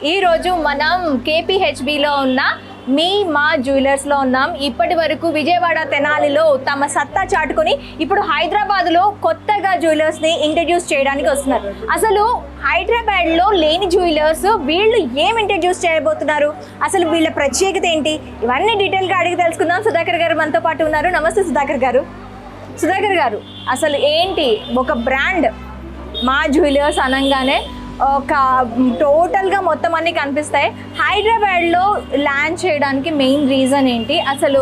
ఈ రోజు మనం కేపీహెచ్బిలో ఉన్న మా జ్యువెలర్స్లో ఉన్నాం. ఇప్పటి వరకు విజయవాడ తెనాలిలో తమ సత్తా చాటుకొని ఇప్పుడు హైదరాబాద్లో కొత్తగా జ్యువెలర్స్ని ఇంట్రడ్యూస్ చేయడానికి వస్తున్నారు. అసలు హైదరాబాద్లో లేని జ్యువెలర్స్ వీళ్ళు ఏం ఇంట్రడ్యూస్ చేయబోతున్నారు, అసలు వీళ్ళ ప్రత్యేకత ఏంటి, ఇవన్నీ డీటెయిల్గా అడిగి తెలుసుకుందాం. సుధాకర్ గారు మనతో పాటు ఉన్నారు. నమస్తే సుధాకర్ గారు. సుధాకర్ గారు, అసలు ఏంటి ఒక బ్రాండ్ మా జ్యువెలర్స్ అనగానే ఒక టోటల్గా మొత్తం అన్నీ కనిపిస్తాయి. హైదరాబాద్లో ల్యాండ్ చేయడానికి మెయిన్ రీజన్ ఏంటి, అసలు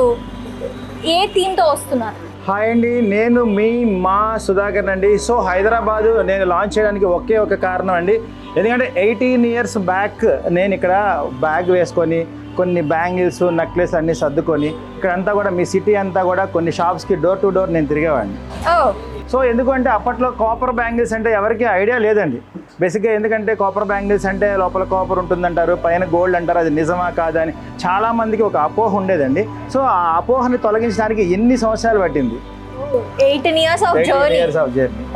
ఏ థీమ్తో వస్తున్నారు? హాయ్ అండి, నేను మా సుధాకర్ అండి. సో హైదరాబాద్ నేను లాంచ్ చేయడానికి ఒకే ఒక కారణం అండి. ఎందుకంటే 18 years బ్యాక్ నేను ఇక్కడ బ్యాగ్ వేసుకొని కొన్ని బ్యాంగిల్స్ నెక్లెస్ అన్నీ సర్దుకొని ఇక్కడంతా కూడా మీ సిటీ అంతా కూడా కొన్ని షాప్స్కి డోర్ టు డోర్ నేను తిరిగేవాడిని. సో ఎందుకంటే అప్పట్లో కాపర్ బ్యాంగిల్స్ అంటే ఎవరికి ఐడియా లేదండి బేసిక్గా. ఎందుకంటే కాపర్ బ్యాంగిల్స్ అంటే లోపల కాపర్ ఉంటుందంటారు, పైన గోల్డ్ అంటారు, అది నిజమా కాదా అని చాలామందికి ఒక అపోహ ఉండేదండి. సో ఆ అపోహని తొలగించడానికి ఎన్ని సంవత్సరాలు పట్టింది? 18 years of journey.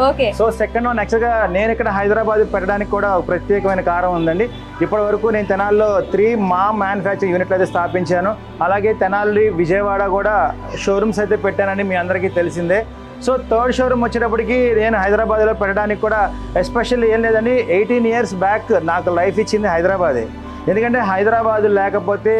Okay. So second one యాక్చువల్గా నేను ఇక్కడ హైదరాబాద్ పెట్టడానికి కూడా ఒక ప్రత్యేకమైన కారణం ఉందండి. ఇప్పటి వరకు నేను తెనాల్లో 3 మ్యానుఫ్యాక్చరింగ్ యూనిట్లు అయితే స్థాపించాను. అలాగే తెనాలి విజయవాడ కూడా షోరూమ్స్ అయితే పెట్టానని మీ అందరికీ తెలిసిందే. సో థర్డ్ షోరూమ్ వచ్చేటప్పటికి నేను హైదరాబాద్లో పెట్టడానికి కూడా ఎస్పెషల్లీ ఏం లేదండి, 18 years బ్యాక్ నాకు లైఫ్ ఇచ్చింది హైదరాబాదే. ఎందుకంటే హైదరాబాద్ లేకపోతే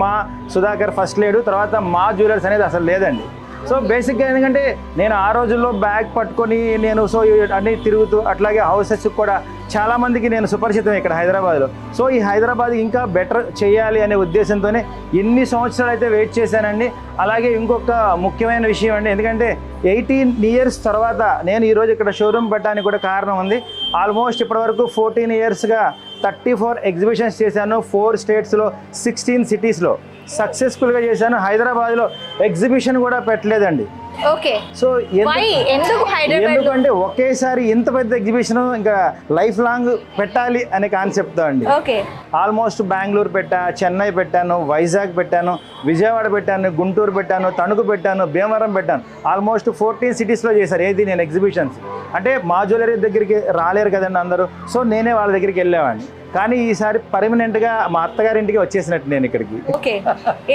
మా సుధాకర్ ఫస్ట్ లేడు, తర్వాత మా జ్యువెలర్స్ అనేది అసలు లేదండి. సో బేసిక్గా ఎందుకంటే నేను ఆ రోజుల్లో బ్యాగ్ పట్టుకొని నేను సో అన్నీ తిరుగుతూ అట్లాగే హౌసెస్ కూడా చాలామందికి నేను సుపరిచితం ఇక్కడ హైదరాబాద్లో. సో ఈ హైదరాబాద్ ఇంకా బెటర్ చేయాలి అనే ఉద్దేశంతోనే ఎన్ని సంవత్సరాలు అయితే వెయిట్ చేశానండి. అలాగే ఇంకొక ముఖ్యమైన విషయం అండి, ఎందుకంటే 18 years తర్వాత నేను ఈరోజు ఇక్కడ షోరూమ్ పెట్టడానికి కూడా కారణం ఉంది. ఆల్మోస్ట్ ఇప్పటివరకు 14 yearsగా 34 ఎగ్జిబిషన్స్ చేశాను. 4 స్టేట్స్లో 16 సిటీస్లో సక్సెస్ఫుల్గా చేశాను. హైదరాబాద్లో ఎగ్జిబిషన్ కూడా పెట్టలేదండి. ఓకే. సో ఎందుకంటే ఒకేసారి ఇంత పెద్ద ఎగ్జిబిషన్ ఇంకా లైఫ్ లాంగ్ పెట్టాలి అనే కాన్సెప్ట్తో అండి. ఓకే. ఆల్మోస్ట్ బెంగళూరు పెట్టా, చెన్నై పెట్టాను, వైజాగ్ పెట్టాను, విజయవాడ పెట్టాను, గుంటూరు పెట్టాను, తణుకు పెట్టాను, భీమవరం పెట్టాను. ఆల్మోస్ట్ 14 సిటీస్లో చేశారు. ఏది నేను ఎగ్జిబిషన్స్ అంటే మా జ్యువెలరీ దగ్గరికి రాలేరు కదండి అందరూ. సో నేనే వాళ్ళ దగ్గరికి వెళ్ళేవాడిని. కానీ ఈసారి పర్మనెంట్గా మా అత్తగారింటికి వచ్చేసినట్టు నేను ఇక్కడికి.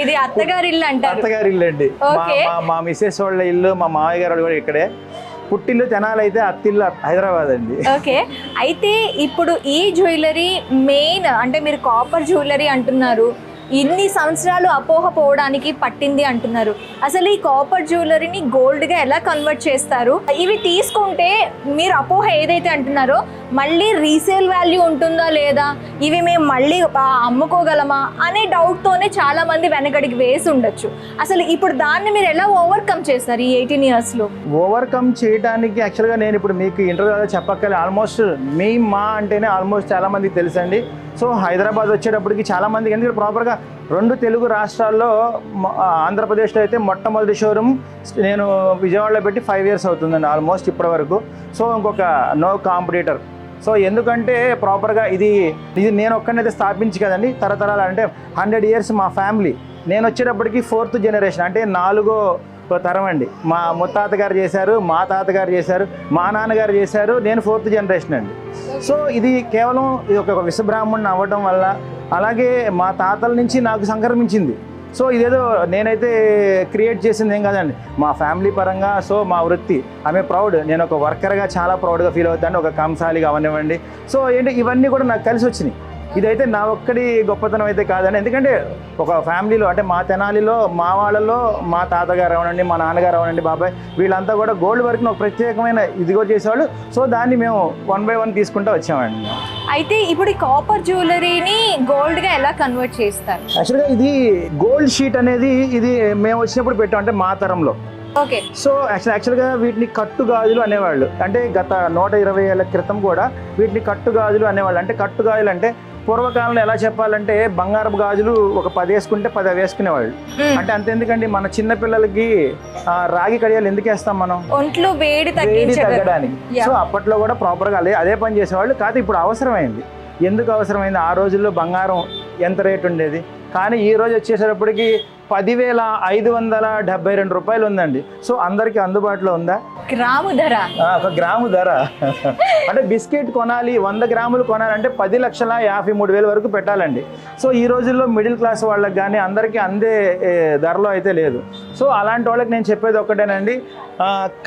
ఇది అత్తగారి ఇల్లు అంటారు. అత్తగారి ఇల్లు అండి. మా మిస్సెస్ వాళ్ళ ఇల్లు, మా మామయ్య గారు కూడా ఇక్కడే. పుట్టిల్లు తెనాలి అయితే అత్తిల్లు హైదరాబాద్ అండి. ఓకే. అయితే ఇప్పుడు ఈ జ్యువెలరీ మెయిన్ అంటే మీరు కాపర్ జ్యువెలరీ అంటున్నారు, ఇన్ని సంవత్సరాలు అపోహ పోవడానికి పట్టింది అంటున్నారు. అసలు ఈ కాపర్ జ్యువెలరీని గోల్డ్గా ఎలా కన్వర్ట్ చేస్తారు? ఇవి తీసుకుంటే మీరు అపోహ ఏదైతే అంటున్నారో మళ్ళీ రీసేల్ వాల్యూ ఉంటుందా లేదా, ఇవి మేము మళ్ళీ అమ్ముకోగలమా అనే డౌట్తోనే చాలామంది వెనకడికి వేసి ఉండొచ్చు. అసలు ఇప్పుడు దాన్ని మీరు ఎలా ఓవర్కమ్ చేస్తారు ఈ 18 yearsలో? ఓవర్కమ్ చేయడానికి యాక్చువల్గా నేను ఇప్పుడు మీకు ఇంటర్వ్యూలో చెప్పక్కలే. ఆల్మోస్ట్ మా అంటేనే ఆల్మోస్ట్ చాలామందికి తెలుసండి. సో హైదరాబాద్ వచ్చేటప్పటికి చాలామందికి, ఎందుకంటే ప్రాపర్గా 2 తెలుగు రాష్ట్రాల్లో ఆంధ్రప్రదేశ్లో అయితే మొట్టమొదటి షోరూమ్ నేను విజయవాడలో పెట్టి 5 years అవుతుందండి ఆల్మోస్ట్ ఇప్పటి వరకు. సో ఇంకొక నో కాంపిటీటర్. సో ఎందుకంటే ప్రాపర్గా ఇది నేను ఒక్కనైతే స్థాపించి కదండి, తరతరాలు అంటే 100 years మా ఫ్యామిలీ. నేను వచ్చేటప్పటికి 4th generation అంటే 4వ తరం అండి. మా ముత్తాత గారు చేశారు, మా తాతగారు చేశారు, మా నాన్నగారు చేశారు, నేను 4th generation అండి. సో ఇది కేవలం ఇది ఒక విశ్వబ్రాహ్మణుని అవ్వడం వల్ల, అలాగే మా తాతల నుంచి నాకు సంక్రమించింది. సో ఇదేదో నేనైతే క్రియేట్ చేసింది ఏం కాదండి, మా ఫ్యామిలీ పరంగా. సో మా వృత్తి ఆమె ప్రౌడ్, నేను ఒక వర్కర్గా చాలా ప్రౌడ్గా ఫీల్ అవుతాను, ఒక కంసాలిగా అవనివ్వండి. సో ఏంటి ఇవన్నీ కూడా నాకు కలిసి వచ్చినాయి. ఇదైతే నా ఒక్కడి గొప్పతనం అయితే కాదండి. ఎందుకంటే ఒక ఫ్యామిలీలో అంటే మా తెనాలిలో మా వాళ్ళలో మా తాతగారు అవనండి, మా నాన్నగారు అవనండి, బాబాయ్ వీళ్ళంతా కూడా గోల్డ్ వర్క్ని ఒక ప్రత్యేకమైన ఇదిగో చేసేవాళ్ళు. సో దాన్ని మేము 1 by 1 తీసుకుంటూ వచ్చామండి. అయితే ఇప్పుడు ఈ కాపర్ జ్యువెలరీని గోల్డ్గా ఎలా కన్వర్ట్ చేస్తారు? యాక్చువల్గా ఇది గోల్డ్ షీట్ అనేది ఇది మేము వచ్చినప్పుడు పెట్టాం, అంటే మా తరంలో. ఓకే. సో యాక్చువల్గా వీటిని కట్టుగాజులు అనేవాళ్ళు. అంటే గత 120 ఏళ్ల క్రితం కూడా వీటిని కట్టుగాజులు అనేవాళ్ళు. అంటే కట్టుగాజులు అంటే పూర్వకాలంలో ఎలా చెప్పాలంటే బంగారపు గాజులు ఒక 10 వేసుకుంటే 10 వేసుకునేవాళ్ళు. అంటే అంత ఎందుకండి, మన చిన్న పిల్లలకి రాగి కడియాలు ఎందుకు వేస్తాం మనం? ఒంట్లో వేడి తగ్గడానికి. సో అప్పట్లో కూడా ప్రాపర్గా అదే పని చేసేవాళ్ళు. కాదు ఇప్పుడు అవసరమైంది. ఎందుకు అవసరమైంది? ఆ రోజుల్లో బంగారం ఎంత రేటు ఉండేది, కానీ ఈ రోజు వచ్చేసేటప్పటికి 10,572 రూపాయలు ఉందండి. సో అందరికీ అందుబాటులో ఉందా? గ్రాము ధర, ఒక గ్రాము ధర అంటే బిస్కెట్ కొనాలి 100 గ్రాములు కొనాలంటే 10,53,000 వరకు పెట్టాలండి. సో ఈ రోజుల్లో మిడిల్ క్లాస్ వాళ్ళకి కానీ అందరికీ అందే ధరలో అయితే లేదు. సో అలాంటి వాళ్ళకి నేను చెప్పేది ఒక్కటేనండి,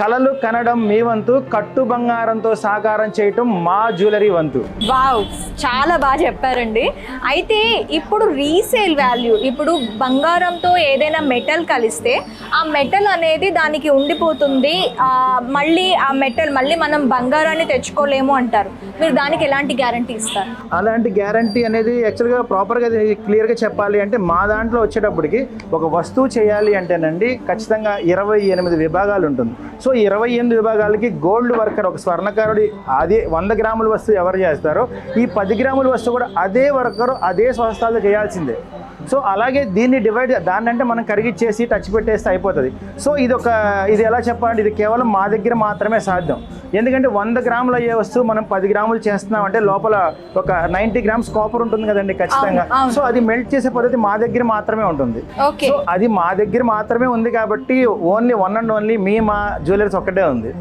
కలలు కనడం మీ వంతు, కట్టు బంగారంతో సాకారం చేయటం మా జ్యువెలరీ వంతు. వావ్, చాలా బాగా చెప్పారండి. అయితే ఇప్పుడు రీసేల్ వాల్యూ, ఇప్పుడు బంగారంతో ఏదైనా మెటల్ కలిస్తే ఆ మెటల్ అనేది దానికి ఉండిపోతుంది, మళ్ళీ ఆ మెటల్ మళ్ళీ మనం బంగారాన్ని తెచ్చుకోలేము అంటారు. మీరు దానికి ఎలాంటి గ్యారంటీ ఇస్తారు? అలాంటి గ్యారంటీ అనేది యాక్చువల్గా ప్రాపర్గా క్లియర్గా చెప్పాలి అంటే మా దాంట్లో వచ్చేటప్పటికి ఒక వస్తువు చేయాలి అంటేనండి ఖచ్చితంగా 28 విభాగాలు ఉంటుంది. సో 28 విభాగాలకి గోల్డ్ వర్కర్, ఒక స్వర్ణకారుడి అదే 100 గ్రాముల వస్తువు ఎవరు చేస్తారో ఈ 10 గ్రాముల వస్తువు కూడా అదే వర్కరు అదే స్వస్థాలు చేయాల్సిందే. సో అలాగే దీన్ని డివైడ్, దాన్ని అంటే మనం కరిగిచ్చేసి టచ్ పెట్టేస్తే అయిపోతుంది. సో ఇది ఎలా చెప్పాలంటే ఇది కేవలం మా దగ్గర మాత్రమే సాధ్యం. ఎందుకంటే 100 గ్రాములు అయ్యే వస్తువు మనం 10 గ్రాములు చేస్తున్నాం అంటే లోపల ఒక 90 గ్రామ్స్ కాపర్ ఉంటుంది కదండి ఖచ్చితంగా. సో అది మెల్ట్ చేసే పద్ధతి మా దగ్గర మాత్రమే ఉంటుంది. సో అది మా దగ్గర మాత్రమే ఉంది కాబట్టి ఓన్లీ వన్ అండ్ ఓన్లీ మా జ్యువెలర్స్ ఒక్కటే ఉంది.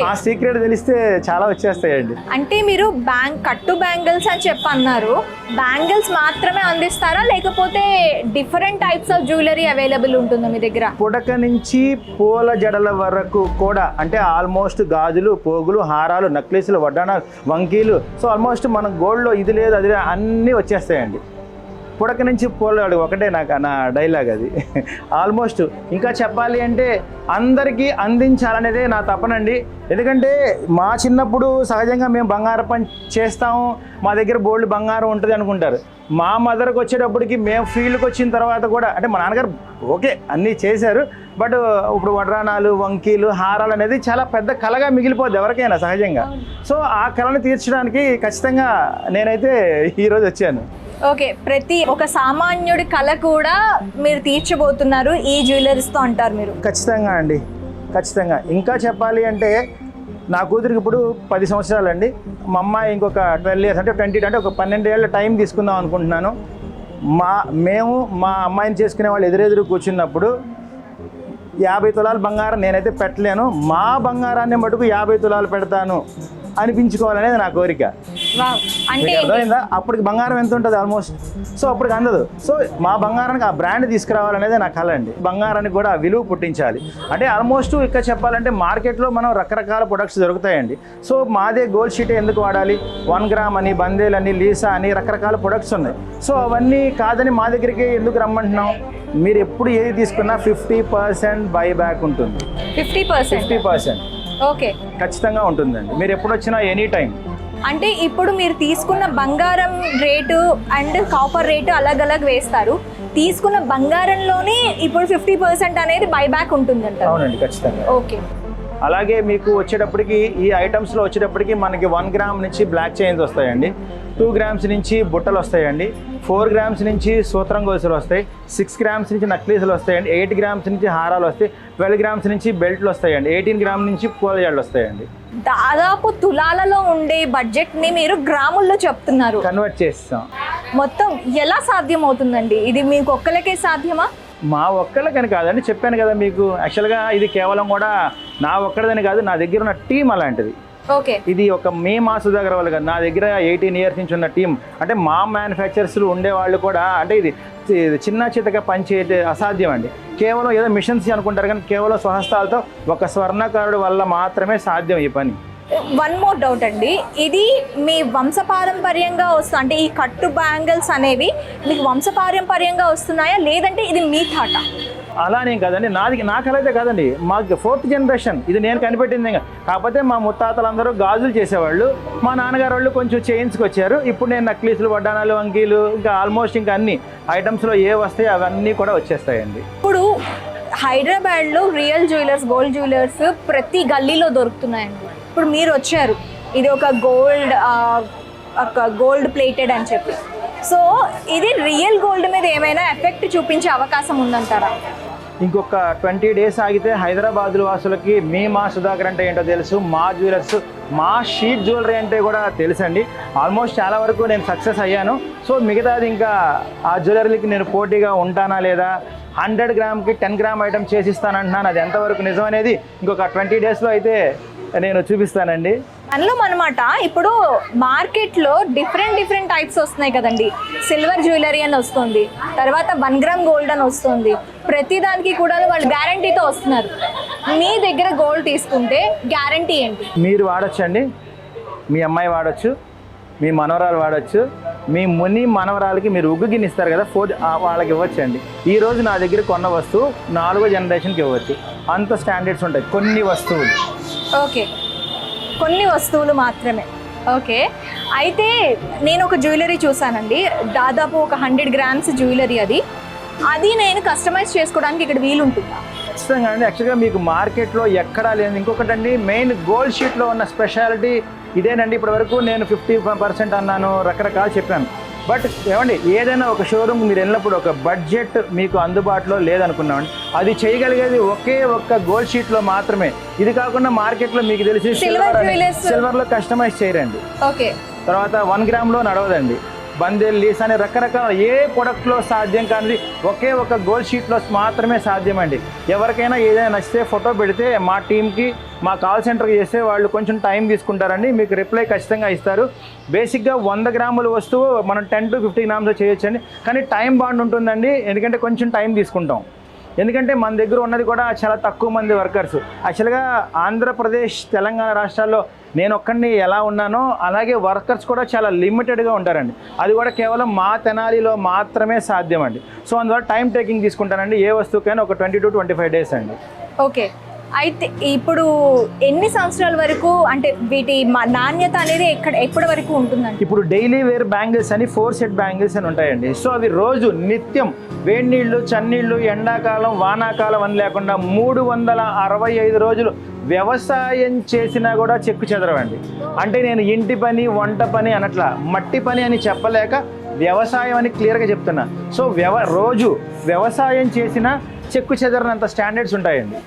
ఆ సీక్రెట్ తెలిస్తే చాలా వచ్చేస్తాయండి. అంటే మీరు కట్టు బ్యాంగిల్స్ అని చెప్పి అన్నారు, బ్యాంగిల్స్ మాత్రమే అందిస్తారా లేకపోతే different types of jewellery available ఉంటుందా మీ దగ్గర? పుడక నుంచి పూల జడల వరకు కూడా, అంటే ఆల్మోస్ట్ గాజులు, పోగులు, హారాలు, నక్లీసులు, వడ్డానాలు, వంకీలు, సో ఆల్మోస్ట్ మన గోల్డ్లో ఇది లేదు అది లేదు అన్నీ వచ్చేస్తాయండి. పుడక నుంచి పూలవాడు ఒకటే నా డైలాగ్ అది. ఆల్మోస్ట్ ఇంకా చెప్పాలి అంటే అందరికీ అందించాలనేదే నా తపనండి. ఎందుకంటే మా చిన్నప్పుడు సహజంగా మేము బంగారం పని చేస్తాము, మా దగ్గర బోల్డ్ బంగారం ఉంటుంది అనుకుంటారు. మా మదర్కి వచ్చేటప్పటికి మేము ఫీల్డ్కి వచ్చిన తర్వాత కూడా, అంటే మా నాన్నగారు ఓకే అన్నీ చేశారు, బట్ ఇప్పుడు వడ్రానాలు, వంకీలు, హారాలు అనేది చాలా పెద్ద కళగా మిగిలిపోద్ది ఎవరికైనా సహజంగా. సో ఆ కళను తీర్చడానికి ఖచ్చితంగా నేనైతే ఈరోజు వచ్చాను. ఓకే, ప్రతి ఒక సామాన్యుడి కళ కూడా మీరు తీర్చబోతున్నారు ఈ జ్యువెలరీస్తో అంటారు మీరు? ఖచ్చితంగా అండి, ఖచ్చితంగా. ఇంకా చెప్పాలి అంటే నా కూతురికి ఇప్పుడు 10 సంవత్సరాలండి, మా అమ్మాయి ఇంకొక 12 ఇయర్స్ అంటే 20 అంటే ఒక 12 ఏళ్ళ టైం తీసుకుందాం అనుకుంటున్నాను. మేము మా అమ్మాయిని చేసుకునే వాళ్ళు ఎదురెదురు కూర్చున్నప్పుడు 50 తులాల బంగారం నేనైతే పెట్టలేను, మా బంగారాన్ని మటుకు 50 తులాలు పెడతాను అనిపించుకోవాలనేది నా కోరిక. అంటే అర్థమైందా? అప్పటికి బంగారం ఎంత ఉంటుంది ఆల్మోస్ట్, సో అప్పటికి అందదు. సో మా బంగారానికి ఆ బ్రాండ్ తీసుకురావాలనేది నా కళ అండి. బంగారానికి కూడా విలువ పుట్టించాలి. అంటే ఆల్మోస్ట్ ఇక్కడ చెప్పాలంటే మార్కెట్లో మనం రకరకాల ప్రొడక్ట్స్ దొరుకుతాయండి. సో మాదే గోల్డ్ షీట్ ఎందుకు వాడాలి, 1 గ్రామ్ అని, బందేల్ అని, లీసా అని రకరకాల ప్రొడక్ట్స్ ఉన్నాయి. సో అవన్నీ కాదని మా దగ్గరికి ఎందుకు రమ్మంటున్నాం? మీరు ఎప్పుడు ఏది తీసుకున్నా 50% బైబ్యాక్ ఉంటుంది. 50% ఓకే, ఖచ్చితంగా ఉంటుందండి. మీరు ఎప్పుడు వచ్చినా ఎనీ టైం. అంటే ఇప్పుడు మీరు తీసుకున్న బంగారం రేటు అండ్ కాపర్ రేటు అలాగ వేస్తారు, తీసుకున్న బంగారంలోనే ఇప్పుడు 50% అనేది బైబ్యాక్ ఉంటుందంట? అవునండి, ఖచ్చితంగా. ఓకే. అలాగే మీకు వచ్చేటప్పటికి ఈ ఐటమ్స్లో వచ్చేటప్పటికి మనకి 1 గ్రామ్ నుంచి బ్లాక్ చైన్స్ వస్తాయండి, 2 గ్రామ్స్ నుంచి బుట్టలు వస్తాయండి, 4 గ్రామ్స్ నుంచి సూత్రం గొలుసులు వస్తాయి, 6 గ్రామ్స్ నుంచి నక్లీసులు వస్తాయండి, 8 గ్రామ్స్ నుంచి హారాలు వస్తాయి, 12 గ్రామ్స్ నుంచి బెల్ట్లు వస్తాయండి, 18 గ్రామ్ నుంచి పూల జడలు వస్తాయండి. దాదాపు తులాలలో ఉండే బడ్జెట్ని మీరు గ్రాముల్లో చెప్తున్నారు, కన్వర్ట్ చేస్తాం. మొత్తం ఎలా సాధ్యం అవుతుందండి? ఇది మీకు ఒక్కరికే సాధ్యమా? మా ఒక్కళ్ళకని కాదండి, చెప్పాను కదా మీకు. యాక్చువల్గా ఇది కేవలం కూడా నా ఒక్కడిదని కాదు, నా దగ్గర ఉన్న టీం అలాంటిది. ఓకే, ఇది ఒక మా సుధాకర్ వాళ్ళు కాదు, నా దగ్గర 18 ఇయర్స్ నుంచి ఉన్న టీం. అంటే మా మ్యానుఫ్యాక్చరర్స్లు ఉండేవాళ్ళు కూడా, అంటే ఇది చిన్న చితగా పనిచేయటే అసాధ్యం అండి. కేవలం ఏదో మిషన్స్ అనుకుంటారు కానీ కేవలం స్వహస్తాలతో ఒక స్వర్ణకారుడి వల్ల మాత్రమే సాధ్యం ఈ పని. వన్ మోర్ డౌట్ అండి, ఇది మీ వంశపారంపర్యంగా వస్తుంది అంటే ఈ కట్టు బ్యాంగిల్స్ అనేవి మీకు వంశపారంపర్యంగా వస్తున్నాయా లేదంటే ఇది మీ థాట? అలానే కాదండి, నా కళ అయితే కాదండి, మాకు 4th జనరేషన్ ఇది నేను కనిపెట్టింది. కాకపోతే మా ముత్తాతలందరూ గాజులు చేసేవాళ్ళు, మా నాన్నగారు వాళ్ళు కొంచెం చైన్స్కి వచ్చారు. ఇప్పుడు నేను నక్లీసులు, వడ్డానాలు, వంకీలు, ఇంకా ఆల్మోస్ట్ ఇంకా అన్ని ఐటమ్స్లో ఏ వస్తాయో అవన్నీ కూడా వచ్చేస్తాయండి. ఇప్పుడు హైదరాబాద్లో రియల్ జ్యువెలర్స్, గోల్డ్ జ్యువెలర్స్ ప్రతి గల్లీలో దొరుకుతున్నాయండి. ఇప్పుడు మీరు వచ్చారు, ఇది ఒక గోల్డ్ ప్లేటెడ్ అని చెప్పి, సో ఇది రియల్ గోల్డ్ మీద ఏమైనా ఎఫెక్ట్ చూపించే అవకాశం ఉందంటారా? ఇంకొక 20 days ఆగితే హైదరాబాద్ వాసులకి మా సుధాకర్ అంటే ఏంటో తెలుసు, మా జ్యువెలర్స్, మా షీట్ జ్యువెలరీ అంటే కూడా తెలుసండి. ఆల్మోస్ట్ చాలా వరకు నేను సక్సెస్ అయ్యాను. సో మిగతాది ఇంకా ఆ జ్యువెలరీకి నేను పోటీగా ఉంటానా లేదా, 100 గ్రామ్కి 10 గ్రామ్ ఐటమ్ చేసిస్తానంటున్నాను. అది ఎంతవరకు నిజం అనేది ఇంకొక 20 డేస్లో అయితే నేను చూపిస్తానండి. మనలో అనమాట ఇప్పుడు మార్కెట్లో డిఫరెంట్ టైప్స్ వస్తున్నాయి కదండి. సిల్వర్ జ్యువెలరీ అని వస్తుంది, తర్వాత 1 గ్రామ్ గోల్డ్ అని వస్తుంది. ప్రతి దానికి కూడా వాళ్ళు గ్యారంటీతో వస్తున్నారు. మీ దగ్గర గోల్డ్ తీసుకుంటే గ్యారంటీ ఏంటి? మీరు వాడచ్చండి, మీ అమ్మాయి వాడచ్చు, మీ మనవరాలు వాడచ్చు, మీ ముని మనవరాలకి మీరు ఉగ్గు గిన్నె ఇస్తారు కదా వాళ్ళకి ఇవ్వచ్చండి. ఈరోజు నా దగ్గర కొన్న వస్తువు 4వ జనరేషన్కి ఇవ్వచ్చు. అంత స్టాండర్డ్స్ ఉంటాయి కొన్ని వస్తువులు. ఓకే, కొన్ని వస్తువులు మాత్రమే. ఓకే, అయితే నేను ఒక జ్యువెలరీ చూసానండి, దాదాపు ఒక 100 గ్రామ్స్ జ్యువెలరీ. అది నేను కస్టమైజ్ చేసుకోవడానికి ఇక్కడ వీలుంటుందా? ఖచ్చితంగా అండి. యాక్చువల్గా మీకు మార్కెట్లో ఎక్కడా లేదు. ఇంకొకటి అండి, మెయిన్ గోల్డ్ షీట్లో ఉన్న స్పెషాలిటీ ఇదేనండి. ఇప్పటి వరకు నేను 50% అన్నాను, రకరకాలు చెప్పాను. బట్ ఏమండి, ఏదైనా ఒక షోరూమ్ మీరు వెళ్ళినప్పుడు ఒక బడ్జెట్ మీకు అందుబాటులో లేదనుకున్నామండి, అది చేయగలిగేది ఒకే ఒక్క గోల్డ్ షీట్లో మాత్రమే. ఇది కాకుండా మార్కెట్లో మీకు తెలిసి సిల్వర్లో కస్టమైజ్ చేయరండి. ఓకే, తర్వాత 1 గ్రామ్లో నడవదండి. బందెల్ లీస్ అనే రకరకాల ఏ ప్రొడక్ట్లో సాధ్యం కానిది ఒకే ఒక గోల్డ్ షీట్లో మాత్రమే సాధ్యమండి. ఎవరికైనా ఏదైనా నచ్చితే ఫోటో పెడితే మా టీంకి, మా కాల్ సెంటర్కి చేస్తే వాళ్ళు కొంచెం టైం తీసుకుంటారండి, మీకు రిప్లై ఖచ్చితంగా ఇస్తారు. బేసిక్గా 100 గ్రాముల వస్తువు మనం 10 to 50 గ్రామ్స్ చేయొచ్చండి. కానీ టైం బాండ్ ఉంటుందండి, ఎందుకంటే కొంచెం టైం తీసుకుంటాం. ఎందుకంటే మన దగ్గర ఉన్నది కూడా చాలా తక్కువ మంది వర్కర్స్. యాక్చువల్గా ఆంధ్రప్రదేశ్, తెలంగాణ రాష్ట్రాల్లో నేను ఒక్కడిని ఎలా ఉన్నానో అలాగే వర్కర్స్ కూడా చాలా లిమిటెడ్గా ఉంటారండి. అది కూడా కేవలం మా తెనాలిలో మాత్రమే సాధ్యం అండి. సో అందువల్ల టైం టేకింగ్ తీసుకుంటానండి. ఏ వస్తువుకైనా ఒక 20 to 25 డేస్ అండి. ఓకే, అయితే ఇప్పుడు ఎన్ని సంవత్సరాల వరకు, అంటే వీటి నాణ్యత అనేది ఎప్పటి వరకు ఉంటుందండి? ఇప్పుడు డైలీ వేర్ బ్యాంగిల్స్ అని 4 సెట్ బ్యాంగిల్స్ అని ఉంటాయండి. సో అవి రోజు నిత్యం వేడి నీళ్ళు, చన్నీళ్ళు, ఎండాకాలం, వానాకాలం అని లేకుండా 365 రోజులు వ్యవసాయం చేసినా కూడా చెక్కు చెదరవండి. అంటే నేను ఇంటి పని, వంట పని అనట్లా, మట్టి పని అని చెప్పలేక వ్యవసాయం అని క్లియర్గా చెప్తున్నా. సో రోజు వ్యవసాయం చేసినా చెక్కు చెదరనంత స్టాండర్డ్స్ ఉంటాయండి.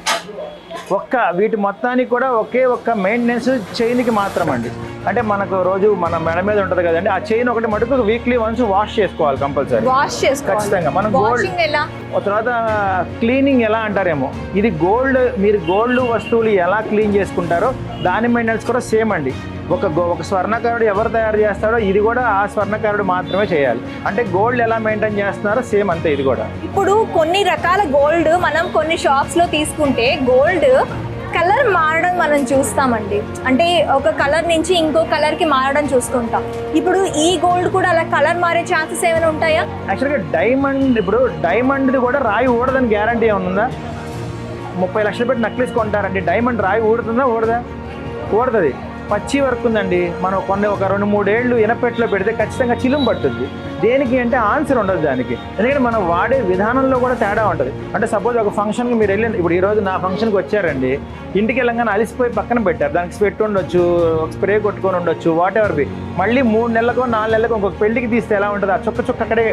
వీటి మొత్తానికి కూడా ఒకే ఒక్క మెయింటెనెన్స్ చైన్కి మాత్రం అండి. అంటే మనకు రోజు మన మెడ మీద ఉంటుంది కదండి, ఆ చైన్ ఒకటి మటుకు వీక్లీ వన్స్ వాష్ చేసుకోవాలి కంపల్సరీ. వాష్ చేసుకోవాలి ఖచ్చితంగా. మనం తర్వాత క్లీనింగ్ ఎలా అంటారేమో, ఇది గోల్డ్, మీరు గోల్డ్ వస్తువులు ఎలా క్లీన్ చేసుకుంటారో దాని మెయింటెనెన్స్ కూడా సేమ్ అండి. ఒక స్వర్ణకారుడు ఎవరు తయారు చేస్తాడో ఇది కూడా ఆ స్వర్ణకారుడు మాత్రమే చేయాలి. అంటే గోల్డ్ ఎలా మెయింటైన్ చేస్తున్నారో సేమ్ అంతే ఇది కూడా. ఇప్పుడు కొన్ని రకాల గోల్డ్ మనం కొన్ని షాప్స్లో తీసుకుంటే గోల్డ్ కలర్ మారడం మనం చూస్తామండి. అంటే ఒక కలర్ నుంచి ఇంకో కలర్కి మారడం చూసుకుంటాం. ఇప్పుడు ఈ గోల్డ్ కూడా అలా కలర్ మారే ఛాన్సెస్ ఏమైనా ఉంటాయా? యాక్చువల్గా డైమండ్ది కూడా రాయి ఊడదని గ్యారంటీ ఏమైనా ఉందా? 30 లక్షలు పెట్టి నక్లీస్ కొంటారండి, డైమండ్ రాయి ఊడుతుందా? ఊడుతుంది. పచ్చి వర్క్ ఉందండి. మనం ఒక 2-3 ఏళ్ళు ఇనపెట్లో పెడితే ఖచ్చితంగా చిలుం పట్టుద్ది. దేనికి అంటే ఆన్సర్ ఉండదు దానికి. ఎందుకంటే మనం వాడే విధానంలో కూడా తేడా ఉంటుంది. అంటే సపోజ్ ఒక ఫంక్షన్కి మీరు వెళ్ళి, ఇప్పుడు ఈరోజు నా ఫంక్షన్కి వచ్చారండి, ఇంటికి వెళ్ళంగానే అలిసిపోయి పక్కన పెట్టారు, దానికి స్వెట్ ఉండొచ్చు, స్ప్రే కొట్టుకొని ఉండొచ్చు, వాట్ ఎవర్ బి. మళ్ళీ 3 నెలలకో 4 నెలలకో ఇంకొక పెళ్లికి తీస్తే ఎలా ఉంటుంది, ఆ చుక్క అక్కడే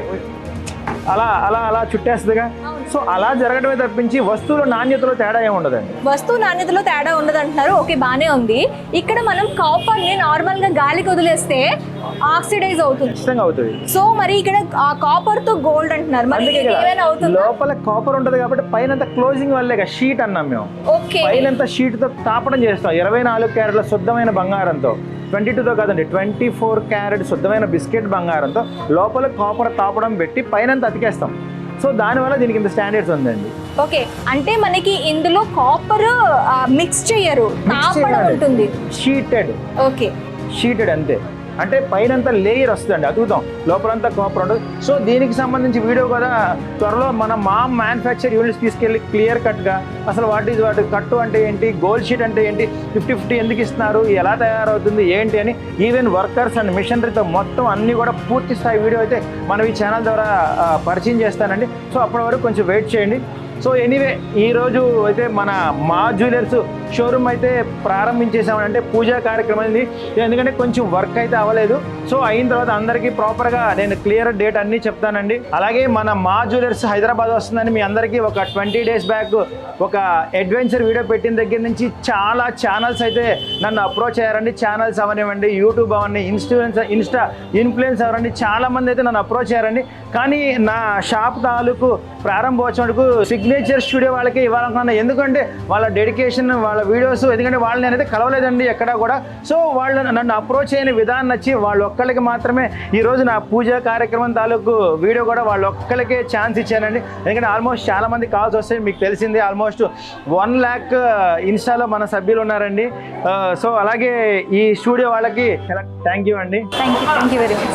అలా చుట్టేస్తుందిగా. సో అలా జరగడమే తప్పించి వస్తువుల నాణ్యతలో తేడా ఏమి ఉండదండి. వస్తువు నాణ్యతలో తేడా ఉండదు అంటున్నారు. ఓకే, బాగానే ఉంది. ఇక్కడ మనం కాపర్ని నార్మల్గా గాలికి వదిలేస్తే ఆక్సిడైజ్ అవుతుంది. ఖచ్చితంగా అవుతుంది. సో మరి ఇక్కడ ఆ కాపర్ తో గోల్డ్ అంటున్నారు, మరి ఏమైనా అవుతుంది? లోపల కాపర్ ఉంటుంది కాబట్టి పైన క్లోజింగ్ వల్లే షీట్ అన్నాం మేము. పైన షీట్ తో తాపడం చేస్తాం 24 క్యారెట్ల శుద్ధమైన బంగారంతో. 22తో కాదండి, 24 క్యారెట్ శుద్ధమైన బిస్కెట్ బంగారంతో లోపల కాపర్ తాపడం పెట్టి పైన అతికేస్తాం. సో దానివల్ల దీనికి ఇంత స్టాండర్డ్స్ ఉందండి. ఓకే, అంటే మనకి ఇందులో కాపర్ మిక్స్ చేయరు, తాపడం ఉంటుంది. షీటెడ్ అంతే. అంటే పైనంతా లేయర్ వస్తుందండి, అతుకుతాం, లోపలంతా కాపర్ ఉంటుంది. సో దీనికి సంబంధించి వీడియో కూడా త్వరలో మా మ్యానుఫ్యాక్చర్ యూనిట్స్ తీసుకెళ్ళి క్లియర్ కట్గా అసలు వాటి కట్టు అంటే ఏంటి, గోల్డ్ షీట్ అంటే ఏంటి, 50-50 ఎందుకు ఇస్తున్నారు, ఎలా తయారవుతుంది ఏంటి అని, ఈవెన్ వర్కర్స్ అండ్ మిషనరీతో మొత్తం అన్నీ కూడా పూర్తి స్థాయి వీడియో అయితే మనం ఈ ఛానల్ ద్వారా పరిచయం చేస్తానండి. సో అప్పటి వరకు కొంచెం వెయిట్ చేయండి. సో ఎనీవే, ఈరోజు అయితే మా జ్యువెలర్స్ షోరూమ్ అయితే ప్రారంభించేసామని, అంటే పూజా కార్యక్రమం ఇది. ఎందుకంటే కొంచెం వర్క్ అయితే అవ్వలేదు. సో అయిన తర్వాత అందరికీ ప్రాపర్గా నేను క్లియర్ డేట్ అన్నీ చెప్తానండి. అలాగే మన మా జ్యువెలర్స్ హైదరాబాద్ వస్తుందని మీ అందరికీ ఒక 20 days బ్యాక్ ఒక అడ్వెంచర్ వీడియో పెట్టిన దగ్గర నుంచి చాలా ఛానల్స్ అయితే నన్ను అప్రోచ్ అయ్యారండి. ఛానల్స్ అవనివ్వండి, యూట్యూబ్ అవన్నీ, ఇన్స్టా ఇన్ఫ్లుయెన్స్ అవన్నీ చాలా మంది అయితే నన్ను అప్రోచ్ అయ్యారండి. కానీ నా షాప్ తాలూకు ప్రారంభోత్సవానికి సిగ్నేచర్ స్టూడియో వాళ్ళకి ఇవ్వాలనుకున్నాను. ఎందుకంటే వాళ్ళ డెడికేషన్, వాళ్ళ వీడియోస్, ఎందుకంటే వాళ్ళని నేనైతే కలవలేదండి ఎక్కడా కూడా. సో వాళ్ళు నన్ను అప్రోచ్ అయిన విధానం నచ్చి వాళ్ళు ఒక్కరికి మాత్రమే ఈరోజు నా పూజా కార్యక్రమం తాలూకు వీడియో కూడా వాళ్ళు ఒక్కరికే ఛాన్స్ ఇచ్చానండి. ఎందుకంటే ఆల్మోస్ట్ చాలా మంది కాల్స్ వస్తాయి, మీకు తెలిసింది. ఆల్మోస్ట్ 1 lakh ఇన్స్టాలో మన సభ్యులు ఉన్నారండి. సో అలాగే ఈ స్టూడియో వాళ్ళకి థ్యాంక్ యూ అండి. Thank you very much.